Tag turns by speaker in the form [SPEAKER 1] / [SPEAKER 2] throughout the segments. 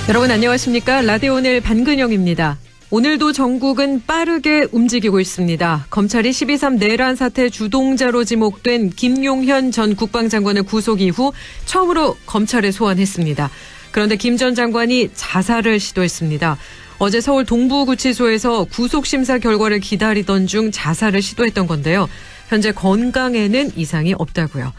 [SPEAKER 1] 여러분 안녕하십니까? 라디오 오늘 반근영입니다. 오늘도 전국은 빠르게 움직이고 있습니다. 검찰이 12.3 내란 사태 주동자로 지목된 김용현 전 국방장관을 구속 이후 처음으로 검찰에 소환했습니다. 그런데 김 전 장관이 자살을 시도했습니다. 어제 서울 동부구치소에서 구속심사 결과를 기다리던 중 자살을 시도했던 건데요. 현재 건강에는 이상이 없다고요.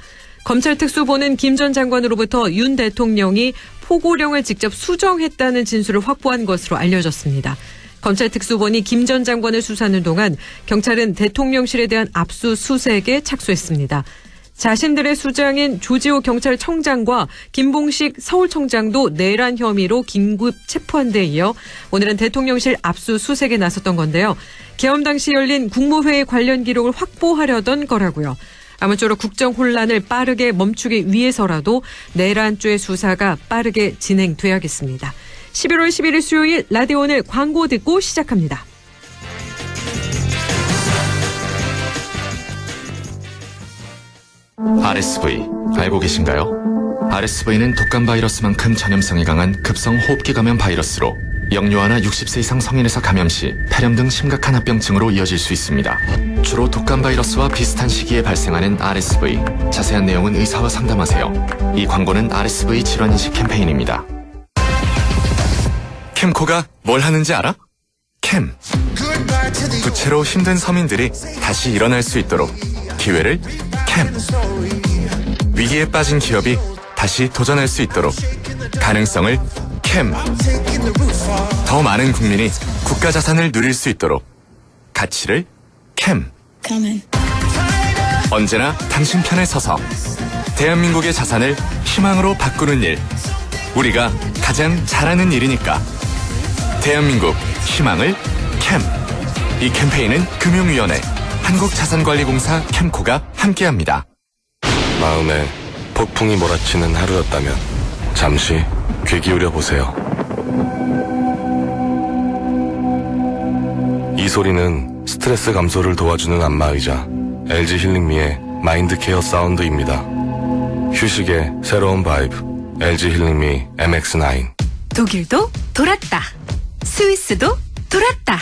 [SPEAKER 1] 검찰 특수본은 김 전 장관으로부터 윤 대통령이 포고령을 직접 수정했다는 진술을 확보한 것으로 알려졌습니다. 검찰 특수본이 김 전 장관을 수사하는 동안 경찰은 대통령실에 대한 압수수색에 착수했습니다. 자신들의 수장인 조지호 경찰청장과 김봉식 서울청장도 내란 혐의로 긴급 체포한 데 이어 오늘은 대통령실 압수수색에 나섰던 건데요. 계엄 당시 열린 국무회의 관련 기록을 확보하려던 거라고요. 아무쪼록 국정 혼란을 빠르게 멈추기 위해서라도 내란죄 수사가 빠르게 진행돼야겠습니다. 11월 11일 수요일 라디오 오늘 광고 듣고 시작합니다.
[SPEAKER 2] RSV 알고 계신가요? RSV는 독감 바이러스만큼 전염성이 강한 급성 호흡기 감염 바이러스로 영유아나 60세 이상 성인에서 감염 시 폐렴 등 심각한 합병증으로 이어질 수 있습니다. 주로 독감 바이러스와 비슷한 시기에 발생하는 RSV. 자세한 내용은 의사와 상담하세요. 이 광고는 RSV 질환인식 캠페인입니다. 캠코가 뭘 하는지 알아? 캠. 부채로 힘든 서민들이 다시 일어날 수 있도록 기회를 캠. 위기에 빠진 기업이 다시 도전할 수 있도록 가능성을 캠. 더 많은 국민이 국가 자산을 누릴 수 있도록 가치를 캠. 언제나 당신 편에 서서 대한민국의 자산을 희망으로 바꾸는 일. 우리가 가장 잘하는 일이니까. 대한민국 희망을 캠. 이 캠페인은 금융위원회, 한국자산관리공사 캠코가 함께합니다.
[SPEAKER 3] 마음에 폭풍이 몰아치는 하루였다면 잠시 귀 기울여 보세요. 이 소리는 스트레스 감소를 도와주는 안마의자 LG 힐링미의 마인드케어 사운드입니다. 휴식의 새로운 바이브 LG 힐링미 MX9.
[SPEAKER 4] 독일도 돌았다. 스위스도 돌았다.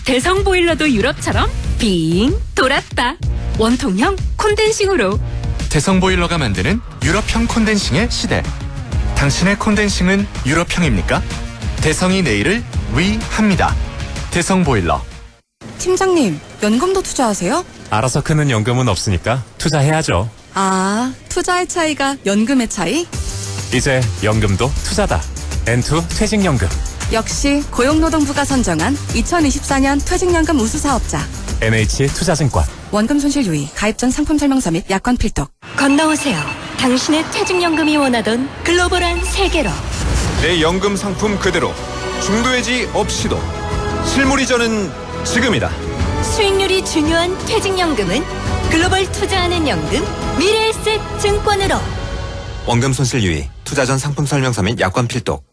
[SPEAKER 4] 대성 보일러도 유럽처럼 빙 돌았다. 원통형 콘덴싱으로.
[SPEAKER 2] 대성 보일러가 만드는 유럽형 콘덴싱의 시대. 당신의 콘덴싱은 유럽형입니까? 대성이 내일을 위합니다. 대성 보일러.
[SPEAKER 5] 팀장님, 연금도 투자하세요?
[SPEAKER 6] 알아서 크는 연금은 없으니까 투자해야죠.
[SPEAKER 5] 아, 투자의 차이가 연금의 차이?
[SPEAKER 6] 이제 연금도 투자다. N2 퇴직연금.
[SPEAKER 5] 역시 고용노동부가 선정한 2024년 퇴직연금 우수사업자.
[SPEAKER 6] NH투자증권.
[SPEAKER 5] 원금 손실 유의, 가입 전 상품 설명서 및 약관 필독.
[SPEAKER 4] 건너오세요. 당신의 퇴직연금이 원하던 글로벌한 세계로.
[SPEAKER 7] 내 연금 상품 그대로 중도해지 없이도 실물 이전은 지금이다.
[SPEAKER 4] 수익률이 중요한 퇴직연금은 글로벌 투자하는 연금 미래에셋 증권으로.
[SPEAKER 7] 원금 손실 유의, 투자 전 상품 설명서 및 약관 필독.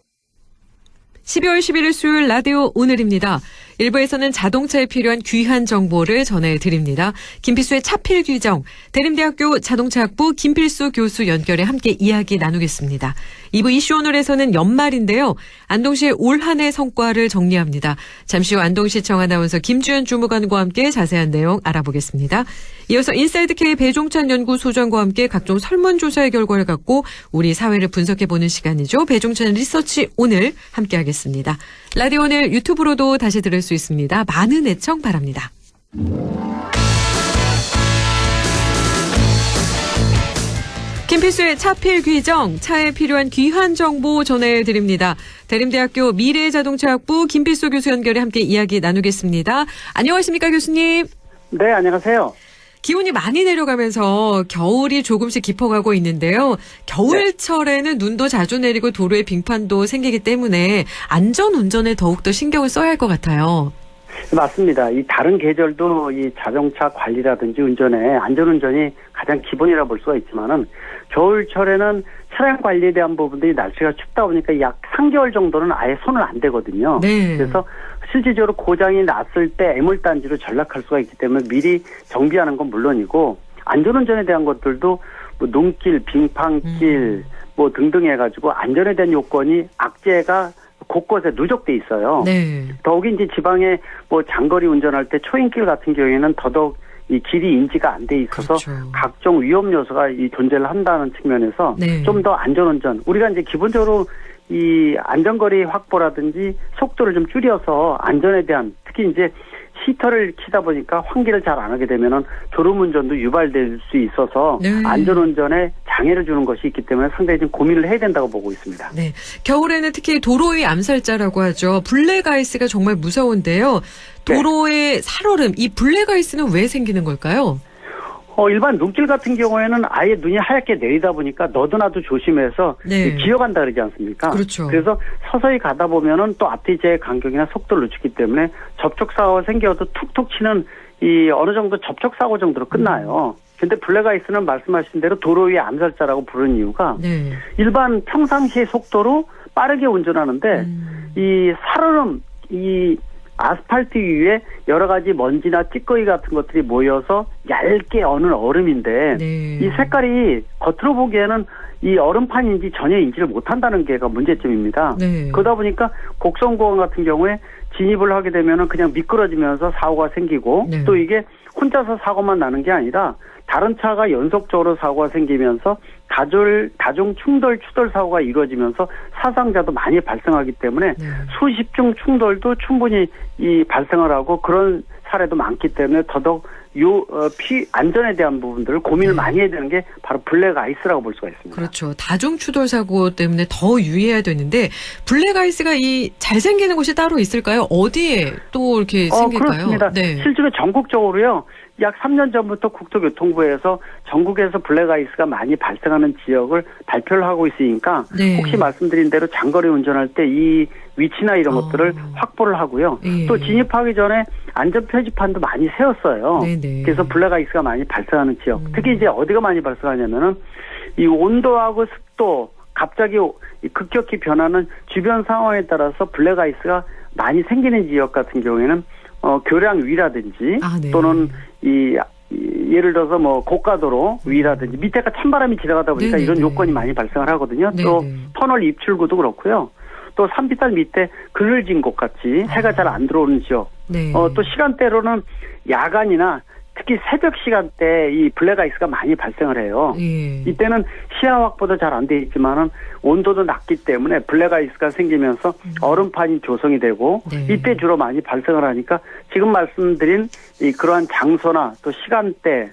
[SPEAKER 1] 12월 11일 수요일 라디오 오늘입니다. 1부에서는 자동차에 필요한 귀한 정보를 전해드립니다. 김필수의 차필 규정, 대림대학교 자동차학부 김필수 교수 연결해 함께 이야기 나누겠습니다. 2부 이슈 오늘에서는 연말인데요. 안동시의 올 한 해 성과를 정리합니다. 잠시 후 안동시청 아나운서 김주현 주무관과 함께 자세한 내용 알아보겠습니다. 이어서 인사이드K 배종찬 연구소장과 함께 각종 설문조사의 결과를 갖고 우리 사회를 분석해보는 시간이죠. 배종찬 리서치 오늘 함께하겠습니다. 라디오 오늘 유튜브로도 다시 들을 수 있습니다. 많은 애청 바랍니다. 김필수의 차필 규정, 차에 필요한 귀한 정보 전해드립니다. 대림대학교 미래자동차학부 김필수 교수 연결해 함께 이야기 나누겠습니다. 안녕하십니까 교수님?
[SPEAKER 8] 네, 안녕하세요.
[SPEAKER 1] 기온이 많이 내려가면서 겨울이 조금씩 깊어가고 있는데요. 겨울철에는 눈도 자주 내리고 도로에 빙판도 생기기 때문에 안전운전에 더욱더 신경을 써야 할 것 같아요.
[SPEAKER 8] 맞습니다. 이 다른 계절도 이 자동차 관리라든지 운전에 안전운전이 가장 기본이라 볼 수가 있지만은 겨울철에는 차량 관리에 대한 부분들이 날씨가 춥다 보니까 약 3개월 정도는 아예 손을 안 대거든요.
[SPEAKER 1] 네.
[SPEAKER 8] 그래서 실질적으로 고장이 났을 때 애물단지로 전락할 수가 있기 때문에 미리 정비하는 건 물론이고 안전운전에 대한 것들도 뭐 눈길, 빙판길 뭐 등등 해가지고 안전에 대한 요건이 악재가 곳곳에 누적돼 있어요.
[SPEAKER 1] 네.
[SPEAKER 8] 더욱이 이제 지방에 뭐 장거리 운전할 때 초행길 같은 경우에는 더더욱 이 길이 인지가 안 돼 있어서
[SPEAKER 1] 그렇죠.
[SPEAKER 8] 각종 위험 요소가 이 존재를 한다는 측면에서
[SPEAKER 1] 네.
[SPEAKER 8] 좀 더 안전운전. 우리가 이제 기본적으로 이 안전거리 확보라든지 속도를 좀 줄여서 안전에 대한 특히 이제 시터를 키다 보니까 환기를 잘 안 하게 되면은 졸음운전도 유발될 수 있어서
[SPEAKER 1] 네.
[SPEAKER 8] 안전운전에 장애를 주는 것이 있기 때문에 상당히 좀 고민을 해야 된다고 보고 있습니다.
[SPEAKER 1] 네. 겨울에는 특히 도로의 암살자라고 하죠. 블랙아이스가 정말 무서운데요. 도로의 살얼음, 이 블랙아이스는 왜 생기는 걸까요?
[SPEAKER 8] 일반 눈길 같은 경우에는 아예 눈이 하얗게 내리다 보니까 너도나도 조심해서
[SPEAKER 1] 네.
[SPEAKER 8] 기어간다 그러지 않습니까?
[SPEAKER 1] 그렇죠.
[SPEAKER 8] 그래서 서서히 가다 보면은 또 앞뒤의 간격이나 속도를 늦추기 때문에 접촉사고가 생겨도 툭툭 치는 이 어느 정도 접촉사고 정도로 끝나요. 근데 블랙아이스는 말씀하신 대로 도로 위의 암살자라고 부르는 이유가
[SPEAKER 1] 네.
[SPEAKER 8] 일반 평상시의 속도로 빠르게 운전하는데 이 살얼음, 이 아스팔트 위에 여러 가지 먼지나 찌꺼기 같은 것들이 모여서 얇게 어는 얼음인데
[SPEAKER 1] 네.
[SPEAKER 8] 이 색깔이 겉으로 보기에는 이 얼음판인지 전혀 인지를 못한다는 게가 문제점입니다.
[SPEAKER 1] 네.
[SPEAKER 8] 그러다 보니까 곡선구간 같은 경우에 진입을 하게 되면은 그냥 미끄러지면서 사고가 생기고
[SPEAKER 1] 네.
[SPEAKER 8] 또 이게 혼자서 사고만 나는 게 아니라 다른 차가 연속적으로 사고가 생기면서 다중 충돌 추돌 사고가 이루어지면서 사상자도 많이 발생하기 때문에
[SPEAKER 1] 네.
[SPEAKER 8] 수십 중 충돌도 충분히 이 발생을 하고 그런 사례도 많기 때문에 더더욱 안전에 대한 부분들을 고민을
[SPEAKER 1] 네.
[SPEAKER 8] 많이 해야 되는 게 바로 블랙아이스라고 볼 수가 있습니다.
[SPEAKER 1] 그렇죠. 다중 추돌 사고 때문에 더 유의해야 되는데 블랙아이스가 이 잘 생기는 곳이 따로 있을까요? 어디에 또 이렇게 생길까요?
[SPEAKER 8] 그렇습니다.
[SPEAKER 1] 네.
[SPEAKER 8] 실제로 전국적으로요. 약 3년 전부터 국토교통부에서 전국에서 블랙아이스가 많이 발생하는 지역을 발표를 하고 있으니까
[SPEAKER 1] 네.
[SPEAKER 8] 혹시 말씀드린 대로 장거리 운전할 때 이 위치나 이런 것들을 확보를 하고요.
[SPEAKER 1] 예.
[SPEAKER 8] 또 진입하기 전에 안전 표지판도 많이 세웠어요.
[SPEAKER 1] 네네.
[SPEAKER 8] 그래서 블랙아이스가 많이 발생하는 지역. 특히 이제 어디가 많이 발생하냐면은 이 온도하고 습도 갑자기 급격히 변하는 주변 상황에 따라서 블랙아이스가 많이 생기는 지역 같은 경우에는 교량 위라든지
[SPEAKER 1] 네.
[SPEAKER 8] 또는 예를 들어서 뭐 고가도로 위라든지 밑에가 찬바람이 지나가다 보니까
[SPEAKER 1] 네네네.
[SPEAKER 8] 이런 요건이 많이 발생을 하거든요. 또
[SPEAKER 1] 네네.
[SPEAKER 8] 터널 입출구도 그렇고요. 또 산비탈 밑에 그늘진 곳 같이 해가 잘 안 들어오는 지역.
[SPEAKER 1] 네.
[SPEAKER 8] 또 시간대로는 야간이나 특히 새벽 시간대 이 블랙아이스가 많이 발생을 해요.
[SPEAKER 1] 예.
[SPEAKER 8] 이때는 시야 확보도 잘 안 돼 있지만은 온도도 낮기 때문에 블랙아이스가 생기면서 얼음판이 조성이 되고
[SPEAKER 1] 네.
[SPEAKER 8] 이때 주로 많이 발생을 하니까 지금 말씀드린 이 그러한 장소나 또 시간대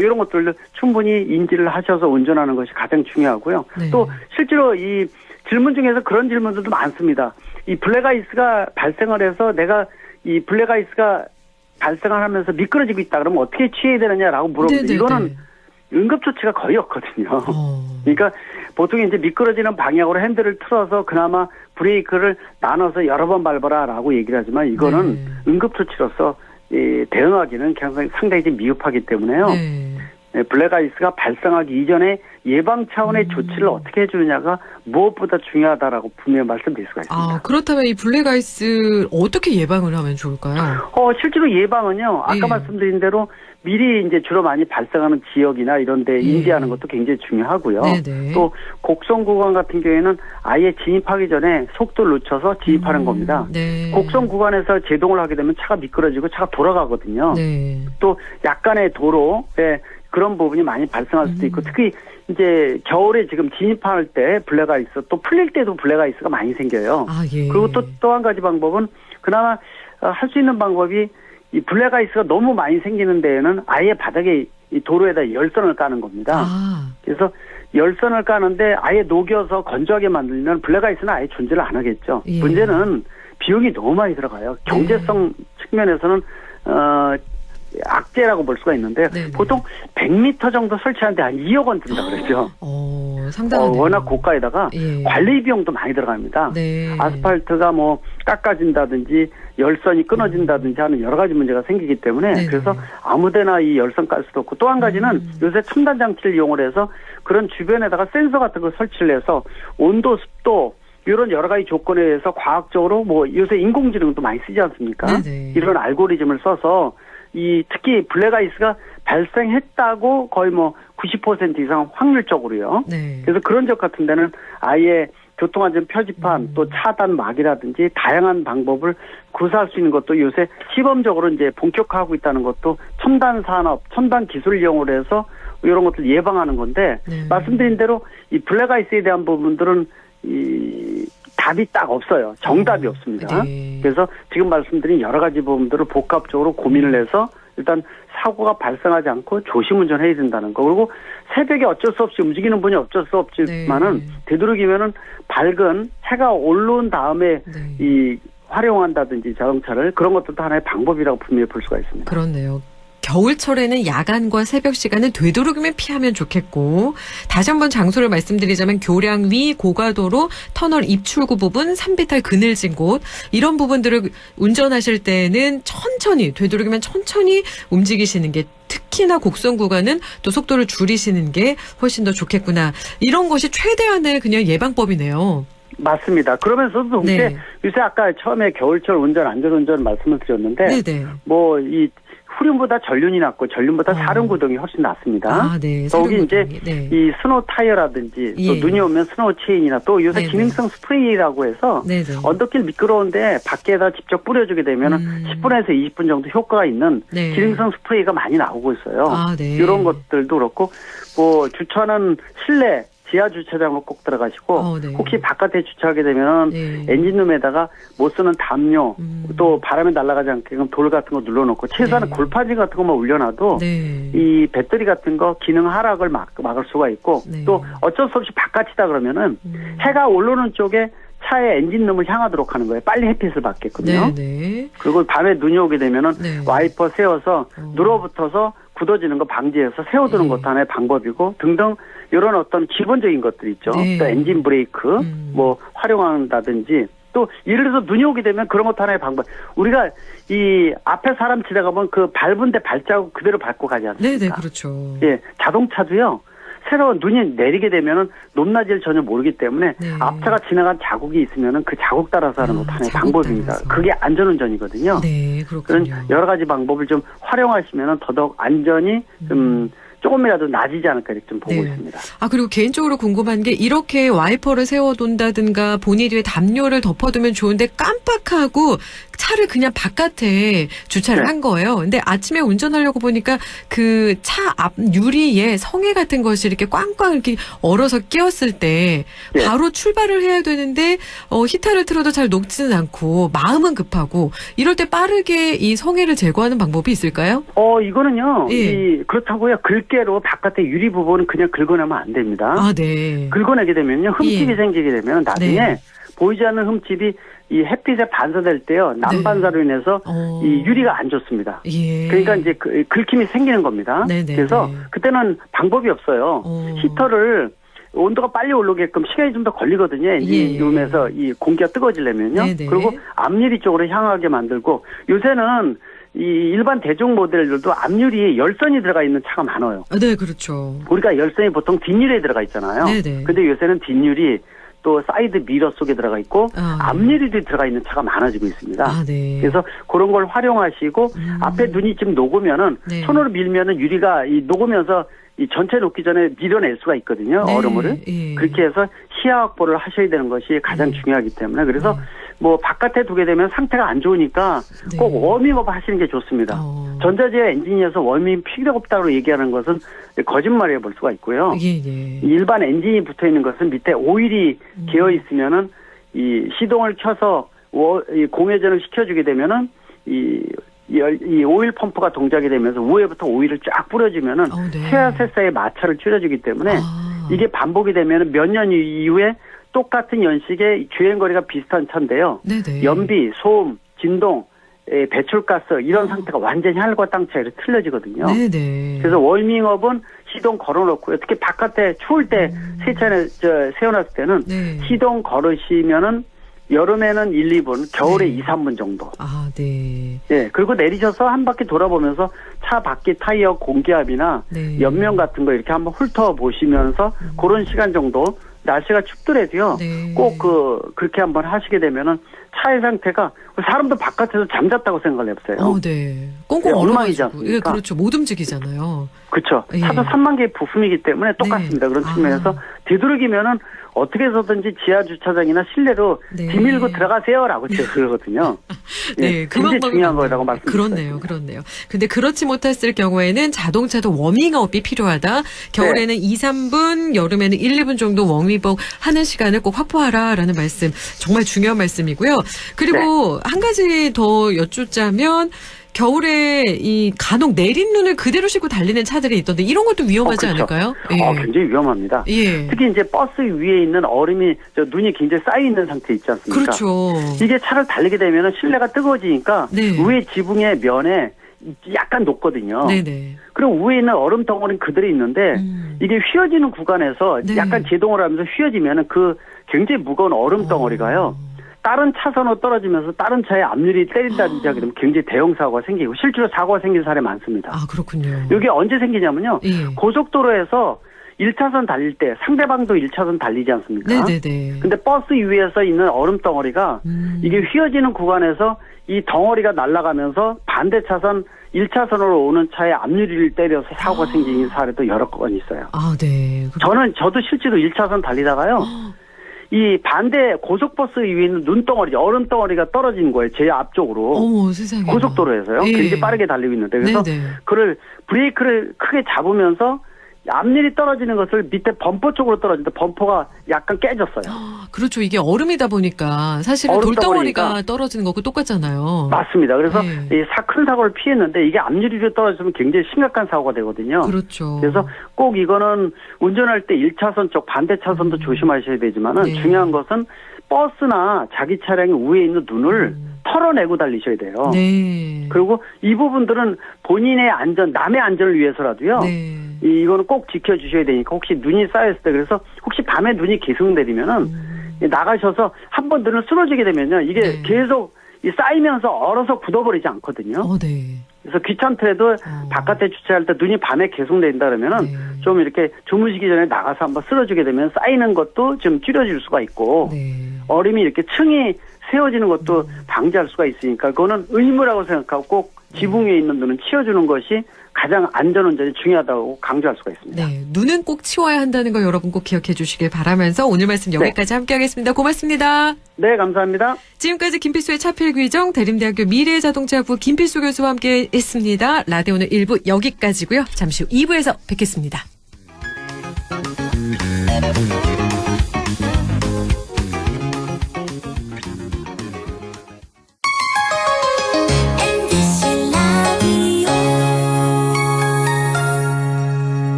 [SPEAKER 8] 이런 것들을 충분히 인지를 하셔서 운전하는 것이 가장 중요하고요.
[SPEAKER 1] 네.
[SPEAKER 8] 또 실제로 이 질문 중에서 그런 질문들도 많습니다. 이 블랙아이스가 발생을 해서 내가 이 블랙아이스가 발생을 하면서 미끄러지고 있다 그러면 어떻게 취해야 되느냐라고 물어보는데
[SPEAKER 1] 네네네.
[SPEAKER 8] 이거는 응급조치가 거의 없거든요. 그러니까 보통 이제 미끄러지는 방향으로 핸들을 틀어서 그나마 브레이크를 나눠서 여러 번 밟아라라고 얘기를 하지만 이거는
[SPEAKER 1] 네.
[SPEAKER 8] 응급조치로서 대응하기는 상당히 좀 미흡하기 때문에요.
[SPEAKER 1] 네.
[SPEAKER 8] 블랙아이스가 발생하기 이전에 예방 차원의 조치를 어떻게 해주느냐가 무엇보다 중요하다라고 분명히 말씀드릴 수가 있습니다.
[SPEAKER 1] 그렇다면 이 블랙아이스 어떻게 예방을 하면 좋을까요?
[SPEAKER 8] 실제로 예방은요. 아까
[SPEAKER 1] 예.
[SPEAKER 8] 말씀드린 대로 미리 이제 주로 많이 발생하는 지역이나 이런 데 인지하는 것도 굉장히 중요하고요.
[SPEAKER 1] 네네.
[SPEAKER 8] 또 곡선 구간 같은 경우에는 아예 진입하기 전에 속도를 늦춰서 진입하는 겁니다.
[SPEAKER 1] 네.
[SPEAKER 8] 곡선 구간에서 제동을 하게 되면 차가 미끄러지고 차가 돌아가거든요.
[SPEAKER 1] 네.
[SPEAKER 8] 또 약간의 도로에 그런 부분이 많이 발생할 수도 있고 특히 이제 겨울에 지금 진입할 때 블랙아이스 또 풀릴 때도 블랙아이스가 많이 생겨요.
[SPEAKER 1] 예.
[SPEAKER 8] 그리고 또 한 가지 방법은 그나마 할 수 있는 방법이 이 블랙아이스가 너무 많이 생기는 데에는 아예 바닥에 이 도로에다 열선을 까는 겁니다. 그래서 열선을 까는데 아예 녹여서 건조하게 만들면 블랙아이스는 아예 존재를 안 하겠죠.
[SPEAKER 1] 예.
[SPEAKER 8] 문제는 비용이 너무 많이 들어가요. 경제성 측면에서는 악재라고 볼 수가 있는데
[SPEAKER 1] 네네.
[SPEAKER 8] 보통 100m 정도 설치하는데 한 2억 원 든다 그러죠.
[SPEAKER 1] 상당하네요.
[SPEAKER 8] 워낙 고가에다가
[SPEAKER 1] 예.
[SPEAKER 8] 관리 비용도 많이 들어갑니다.
[SPEAKER 1] 네.
[SPEAKER 8] 아스팔트가 뭐 깎아진다든지 열선이 끊어진다든지 하는 여러 가지 문제가 생기기 때문에
[SPEAKER 1] 네네.
[SPEAKER 8] 그래서 아무데나 이 열선 깔 수도 없고 또 한 가지는 요새 첨단 장치를 이용을 해서 그런 주변에다가 센서 같은 걸 설치를 해서 온도, 습도 이런 여러 가지 조건에 의해서 과학적으로 뭐 요새 인공지능도 많이 쓰지 않습니까?
[SPEAKER 1] 네네.
[SPEAKER 8] 이런 알고리즘을 써서 특히 블랙아이스가 발생했다고 거의 뭐 90% 이상 확률적으로요.
[SPEAKER 1] 네.
[SPEAKER 8] 그래서 그런 지역 같은 데는 아예 교통안전 표지판 또 차단막이라든지 다양한 방법을 구사할 수 있는 것도 요새 시범적으로 이제 본격화하고 있다는 것도 첨단 산업, 첨단 기술을 이용을 해서 이런 것들 예방하는 건데 말씀드린 대로 이 블랙아이스에 대한 부분들은 이 답이 딱 없어요. 정답이 없습니다. 그래서 지금 말씀드린 여러 가지 부분들을 복합적으로 고민을 해서 일단 사고가 발생하지 않고 조심 운전해야 된다는 거. 그리고 새벽에 어쩔 수 없이 움직이는 분이 어쩔 수 없지만은 되도록이면은 밝은 해가 올라온 다음에 이 활용한다든지 자동차를 그런 것도 하나의 방법이라고 분명히 볼 수가 있습니다.
[SPEAKER 1] 그렇네요. 겨울철에는 야간과 새벽 시간은 되도록이면 피하면 좋겠고 다시 한번 장소를 말씀드리자면 교량 위 고가도로 터널 입출구 부분 산비탈 그늘진 곳 이런 부분들을 운전하실 때는 천천히 되도록이면 천천히 움직이시는 게 특히나 곡선 구간은 또 속도를 줄이시는 게 훨씬 더 좋겠구나. 이런 것이 최대한의 그냥 예방법이네요.
[SPEAKER 8] 맞습니다. 그러면서도 동시에 요새 아까 처음에 겨울철 운전 안전운전 말씀을 드렸는데 뭐 이 후륜보다 전륜이 낫고 전륜보다 사륜 구동이 훨씬 낫습니다. 여기 이제 이 스노우 타이어라든지 또 눈이 오면 스노우 체인이나 또 요새 기능성 스프레이라고 해서 언덕길 미끄러운데 밖에다 직접 뿌려주게 되면 10분에서 20분 정도 효과가 있는 기능성 스프레이가 많이 나오고 있어요. 이런 것들도 그렇고 뭐 주차는 실내 지하 주차장으로 꼭 들어가시고 혹시 바깥에 주차하게 되면 엔진룸에다가 못 쓰는 담요 또 바람에 날아가지 않게끔 돌 같은 거 눌러놓고 최소한 골판지 같은 것만 올려놔도 이 배터리 같은 거 기능 하락을 막을 수가 있고 또 어쩔 수 없이 바깥이다 그러면은 해가 올라오는 쪽에 차의 엔진룸을 향하도록 하는 거예요. 빨리 햇빛을 받겠거든요. 그리고 밤에 눈이 오게 되면은 와이퍼 세워서 눌어붙어서 굳어지는 거 방지해서 세워두는 것도 하나의 방법이고 등등 이런 어떤 기본적인 것들 있죠. 또 엔진 브레이크 뭐 활용한다든지 또 예를 들어서 눈이 오게 되면 그런 것도 하나의 방법. 우리가 이 앞에 사람 지나가면 그 밟은데 발자국 그대로 밟고 가지 않습니까?
[SPEAKER 1] 그렇죠.
[SPEAKER 8] 예, 자동차도요. 새로운 눈이 내리게 되면은 높낮이를 전혀 모르기 때문에 앞차가 지나간 자국이 있으면은 그 자국 따라서 하는 것도 하나의 방법입니다. 그게 안전운전이거든요. 그런 여러 가지 방법을 좀 활용하시면은 더더욱 안전이 좀 조금이라도 낮이지 않을까 이렇게 좀 보고 있습니다.
[SPEAKER 1] 그리고 개인적으로 궁금한 게 이렇게 와이퍼를 세워둔다든가 본이 뒤에 담요를 덮어두면 좋은데 깜빡하고 차를 그냥 바깥에 주차를 한 거예요. 근데 아침에 운전하려고 보니까 그 차 앞 유리에 성에 같은 것이 이렇게 꽝꽝 이렇게 얼어서 끼었을 때 바로 출발을 해야 되는데 히터를 틀어도 잘 녹지는 않고 마음은 급하고 이럴 때 빠르게 이 성에를 제거하는 방법이 있을까요?
[SPEAKER 8] 이거는요. 그렇다고요. 긁게로 바깥에 유리 부분은 그냥 긁어내면 안 됩니다. 긁어내게 되면요. 흠집이 생기게 되면 나중에 보이지 않는 흠집이 이 햇빛에 반사될 때요. 난반사로 인해서 이 유리가 안 좋습니다. 그러니까 이제 긁힘이 생기는 겁니다. 그래서 그때는 방법이 없어요. 히터를 온도가 빨리 오르게끔 시간이 좀 더 걸리거든요. 엔진룸에서 이 공기가 뜨거워지려면요. 그리고 앞유리 쪽으로 향하게 만들고 요새는 이 일반 대중 모델들도 앞유리에 열선이 들어가 있는 차가 많아요.
[SPEAKER 1] 그렇죠.
[SPEAKER 8] 우리가 열선이 보통 뒷유리에 들어가 있잖아요. 근데 요새는 뒷유리 또 사이드 미러 속에 들어가 있고 앞유리도 들어가 있는 차가 많아지고 있습니다. 그래서 그런 걸 활용하시고 앞에 눈이 지금 녹으면은 손으로 밀면은 유리가 이 녹으면서 이 전체 녹기 전에 밀어낼 수가 있거든요. 얼음을. 그렇게 해서 시야 확보를 하셔야 되는 것이 가장 중요하기 때문에 그래서 뭐 바깥에 두게 되면 상태가 안 좋으니까 꼭 워밍업 하시는 게 좋습니다. 전자제어 엔진이어서 워밍 필요가 없다고 얘기하는 것은 거짓말이라 볼 수가 있고요. 일반 엔진이 붙어 있는 것은 밑에 오일이 개어 있으면은 이 시동을 켜서 이 공회전을 시켜주게 되면은 이 오일 펌프가 동작이 되면서 위에부터 오일을 쫙 뿌려주면은 세아세사의 마찰을 줄여주기 때문에 이게 반복이 되면은 몇 년 이후에 똑같은 연식의 주행거리가 비슷한 차인데요. 연비, 소음, 진동, 배출가스 이런 상태가 완전히 하늘과 땅 차이로 틀려지거든요. 그래서 워밍업은 시동 걸어놓고요. 특히 바깥에 추울 때 세차에 세워놨을 때는 시동 걸으시면은 여름에는 1, 2분, 겨울에 2, 3분 정도. 그리고 내리셔서 한 바퀴 돌아보면서 차 바퀴 타이어 공기압이나 옆면 같은 거 이렇게 한번 훑어보시면서 그런 시간 정도 날씨가 춥더라도요. 꼭 그렇게 한번 하시게 되면은 차의 상태가 사람도 바깥에서 잠잤다고 생각을 해보세요.
[SPEAKER 1] 꽁꽁
[SPEAKER 8] 엉망이지
[SPEAKER 1] 얼어가지고.
[SPEAKER 8] 않습니까?
[SPEAKER 1] 그렇죠. 못 움직이잖아요.
[SPEAKER 8] 그렇죠. 차도 3만 개의 부품이기 때문에 똑같습니다. 그런 측면에서 되도록이면은 어떻게 해서든지 지하 주차장이나 실내로
[SPEAKER 1] 네.
[SPEAKER 8] 디밀고 들어가세요라고 제가 그러거든요.
[SPEAKER 1] 네,
[SPEAKER 8] 예,
[SPEAKER 1] 그
[SPEAKER 8] 굉장히
[SPEAKER 1] 방법이
[SPEAKER 8] 중요한
[SPEAKER 1] 맞네요.
[SPEAKER 8] 거라고 말씀드렸어요.
[SPEAKER 1] 그렇네요. 근데 그렇지 못했을 경우에는 자동차도 워밍업이 필요하다. 겨울에는 2, 3분, 여름에는 1, 2분 정도 워밍업 하는 시간을 꼭 확보하라라는 말씀. 정말 중요한 말씀이고요. 그리고
[SPEAKER 8] 네.
[SPEAKER 1] 한 가지 더 여쭙자면 겨울에 이 간혹 내린 눈을 그대로 싣고 달리는 차들이 있던데 이런 것도 위험하지
[SPEAKER 8] 그렇죠.
[SPEAKER 1] 않을까요?
[SPEAKER 8] 굉장히 위험합니다.
[SPEAKER 1] 예.
[SPEAKER 8] 특히 이제 버스 위에 있는 얼음이 눈이 굉장히 쌓여 있는 상태 있지 않습니까?
[SPEAKER 1] 그렇죠.
[SPEAKER 8] 이게 차를 달리게 되면 실내가 뜨거워지니까
[SPEAKER 1] 네.
[SPEAKER 8] 위에 지붕의 면에 약간 녹거든요.
[SPEAKER 1] 네네.
[SPEAKER 8] 그리고 위에 있는 얼음 덩어리는 그대로 있는데 이게 휘어지는 구간에서
[SPEAKER 1] 네.
[SPEAKER 8] 약간 제동을 하면서 휘어지면은 그 굉장히 무거운 얼음 덩어리가요. 다른 차선으로 떨어지면서 다른 차에 앞유리 때린다든지 하게 되면 굉장히 대형 사고가 생기고 실제로 사고가 생긴 사례 많습니다.
[SPEAKER 1] 아, 그렇군요.
[SPEAKER 8] 이게 언제 생기냐면요.
[SPEAKER 1] 예.
[SPEAKER 8] 고속도로에서 1차선 달릴 때 상대방도 1차선 달리지 않습니까?
[SPEAKER 1] 네네네.
[SPEAKER 8] 근데 버스 위에서 있는 얼음 덩어리가 이게 휘어지는 구간에서 이 덩어리가 날아가면서 반대 차선 1차선으로 오는 차에 앞유리를 때려서 사고가 생긴 사례도 여러 건 있어요.
[SPEAKER 1] 아, 네.
[SPEAKER 8] 저도 실제로 1차선 달리다가요. 이 반대 고속버스 위에 있는 눈덩어리, 얼음 덩어리가 떨어진 거예요. 제 앞쪽으로.
[SPEAKER 1] 어머, 세상에.
[SPEAKER 8] 고속도로에서요.
[SPEAKER 1] 예.
[SPEAKER 8] 굉장히 빠르게 달리고 있는데. 그래서
[SPEAKER 1] 네네.
[SPEAKER 8] 그를 브레이크를 크게 잡으면서 앞일이 떨어지는 것을 밑에 범퍼 쪽으로 떨어지는데 범퍼가 약간 깨졌어요.
[SPEAKER 1] 그렇죠. 이게 얼음이다 보니까 사실은
[SPEAKER 8] 얼음
[SPEAKER 1] 돌덩어리가
[SPEAKER 8] 덩어리니까.
[SPEAKER 1] 떨어지는 거고 똑같잖아요.
[SPEAKER 8] 맞습니다. 그래서
[SPEAKER 1] 네.
[SPEAKER 8] 큰 사고를 피했는데 이게 앞유리로 떨어지면 굉장히 심각한 사고가 되거든요.
[SPEAKER 1] 그렇죠.
[SPEAKER 8] 그래서 꼭 이거는 운전할 때 1차선 쪽 반대 차선도 조심하셔야 되지만은
[SPEAKER 1] 네.
[SPEAKER 8] 중요한 것은 버스나 자기 차량의 위에 있는 눈을 털어내고 달리셔야 돼요.
[SPEAKER 1] 네.
[SPEAKER 8] 그리고 이 부분들은 본인의 안전, 남의 안전을 위해서라도요.
[SPEAKER 1] 네.
[SPEAKER 8] 이거는 꼭 지켜주셔야 되니까 혹시 눈이 쌓였을 때 그래서 혹시 밤에 눈이 계속 내리면은 나가셔서 한번 눈을 쓰러지게 되면요. 이게
[SPEAKER 1] 네.
[SPEAKER 8] 계속 쌓이면서 얼어서 굳어버리지 않거든요.
[SPEAKER 1] 네.
[SPEAKER 8] 그래서 귀찮더라도 바깥에 주차할 때 눈이 밤에 계속 내린다 그러면은
[SPEAKER 1] 네.
[SPEAKER 8] 좀 이렇게 주무시기 전에 나가서 한번 쓰러지게 되면 쌓이는 것도 좀 줄여줄 수가 있고
[SPEAKER 1] 네.
[SPEAKER 8] 얼음이 이렇게 층이 세워지는 것도 방지할 수가 있으니까 그거는 의무라고 생각하고 꼭 지붕 위에 있는 눈은 치워주는 것이 가장 안전운전이 중요하다고 강조할 수가 있습니다.
[SPEAKER 1] 네. 눈은 꼭 치워야 한다는 거 여러분 꼭 기억해 주시길 바라면서 오늘 말씀 여기까지 함께하겠습니다. 고맙습니다.
[SPEAKER 8] 네, 감사합니다.
[SPEAKER 1] 지금까지 김필수의 차필귀정 대림대학교 미래자동차부 김필수 교수와 함께 했습니다. 라디오는 1부 여기까지고요. 잠시 후 2부에서 뵙겠습니다.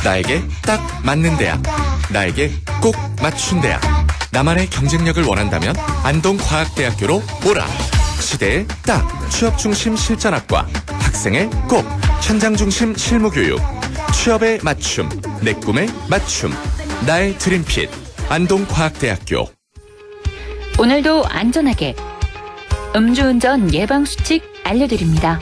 [SPEAKER 2] 나에게 딱 맞는 대학, 나에게 꼭 맞춘 대학. 나만의 경쟁력을 원한다면 안동과학대학교로 오라. 시대의 딱 취업중심 실전학과, 학생의 꼭 현장중심 실무교육, 취업의 맞춤, 내 꿈의 맞춤, 나의 드림핏 안동과학대학교.
[SPEAKER 9] 오늘도 안전하게 음주운전 예방수칙 알려드립니다.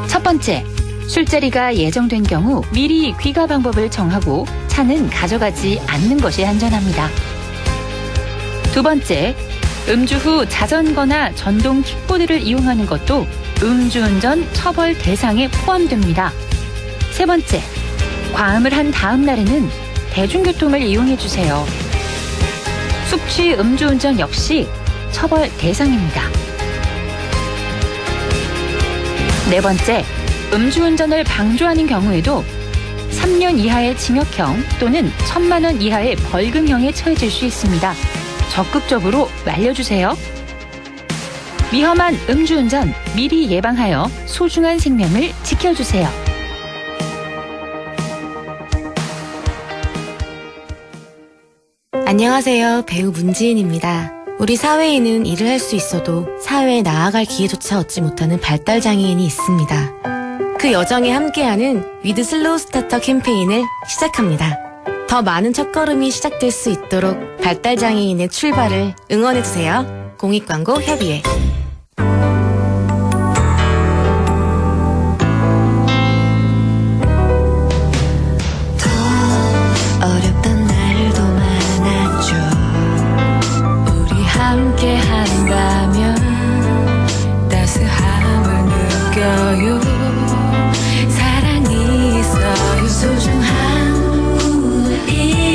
[SPEAKER 9] 첫 번째, 술자리가 예정된 경우 미리 귀가 방법을 정하고 차는 가져가지 않는 것이 안전합니다. 두 번째, 음주 후 자전거나 전동 킥보드를 이용하는 것도 음주운전 처벌 대상에 포함됩니다. 세 번째, 과음을 한 다음 날에는 대중교통을 이용해주세요. 숙취 음주운전 역시 처벌 대상입니다. 네 번째, 음주운전을 방조하는 경우에도 3년 이하의 징역형 또는 1,000만 원 이하의 벌금형에 처해질 수 있습니다. 적극적으로 말려주세요. 위험한 음주운전 미리 예방하여 소중한 생명을 지켜주세요.
[SPEAKER 10] 안녕하세요. 배우 문지인입니다. 우리 사회에는 일을 할 수 있어도 사회에 나아갈 기회조차 얻지 못하는 발달장애인이 있습니다. 그 여정에 함께하는 위드 슬로우 스타터 캠페인을 시작합니다. 더 많은 첫걸음이 시작될 수 있도록 발달장애인의 출발을 응원해주세요. 공익광고 협의회.
[SPEAKER 11] 어렵던 날도 많았죠. 우리 함께 한다면 따스함을 느껴요. 사랑이 있어요. 소중한 우리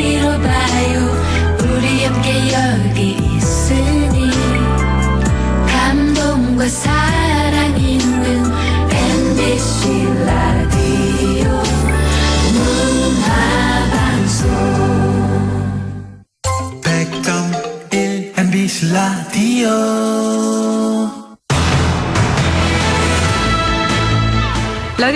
[SPEAKER 1] 라디오